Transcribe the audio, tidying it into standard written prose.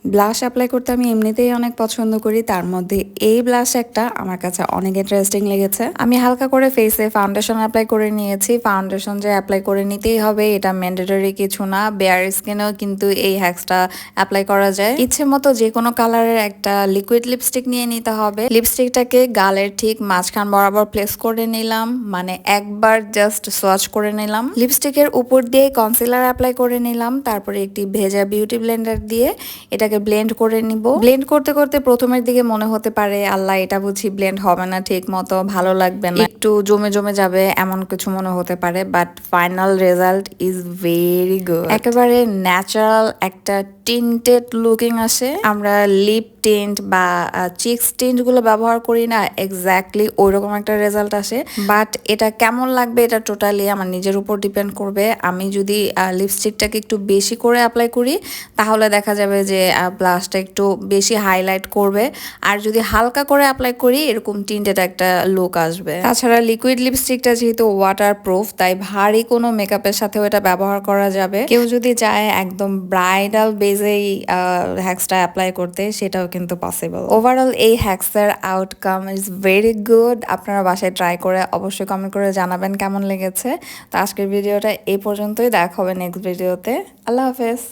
Blush apply করতে আমি এমনিতেই অনেক পছন্দ করি, তার মধ্যে এই ব্লাশ একটা আমার কাছে অনেক ইন্টারেস্টিং লেগেছে। আমি হালকা করে ফেসে ফাউন্ডেশন অ্যাপ্লাই করে নিয়েছি। ফাউন্ডেশন যে অ্যাপ্লাই করে নিতেই হবে এটা ম্যান্ডেটরি কিছু না, বেয়ার স্কিনেও কিন্তু এই হ্যাক্সটা অ্যাপ্লাই করা যায়। ইচ্ছে মতো যে কোনো কালারের একটা লিকুইড লিপস্টিক নিয়ে নিতে হবে। লিপস্টিকটাকে গালের ঠিক মাঝখান বরাবর প্লেস করে নিলাম, মানে একবার জাস্ট সোয়াচ করে নিলাম। লিপস্টিকের উপর দিয়ে কনসিলার অ্যাপ্লাই করে নিলাম, তারপরে একটি ভেজা বিউটি ব্লেন্ডার দিয়ে এটাকে ব্লেন্ড করে নিব। ব্লেন্ড করতে করতে প্রথমের দিকে মনে হতে পারে আল্লাহ এটা বুঝি ব্লেন্ড হবে না ঠিক মতো, ভালো লাগবে না, একটু জমে জমে যাবে, এমন কিছু মনে হতে পারে, but final result is very good. একেবারে ন্যাচারাল একটা টিন্টেড লুকিং আসে। আমরা লিপ টিন্ট বা চিক্স টিন্ট গুলো ব্যবহার করি না, এক্স্যাক্টলি ওইরকম একটা রেজাল্ট আসে। বাট এটা কেমন লাগবে এটা টোটালি আমার নিজের উপর ডিপেন্ড করবে। আমি যদি লিপস্টিকটাকে একটু বেশি করে অ্যাপ্লাই করি তাহলে দেখা যাবে যে ব্লাশটা একটু বেশি হাইলাইট করবে, আর যদি হালকা করে অ্যাপ্লাই করি এরকম টিন্টেড একটা লুক আসবে। তাছাড়া লিকুইড লিপস্টিকটা যেহেতু ওয়াটার প্রুফ, তাই ভারী কোনো মেকআপের সাথেও এটা ব্যবহার করা যাবে। কেউ যদি চায় একদম ব্রাইডাল বেজেই হ্যাক্সটা অ্যাপ্লাই করতে, সেটাও কিন্তু পসিবল। ওভারঅল এই হ্যাক্সের আউটকাম ইজ ভেরি গুড। আপনারা বাসায় ট্রাই করে অবশ্যই কমেন্ট করে জানাবেন কেমন লেগেছে। তো আজকের ভিডিওটা এই পর্যন্তই, দেখা হবে নেক্সট ভিডিওতে। আল্লাহ হাফেজ।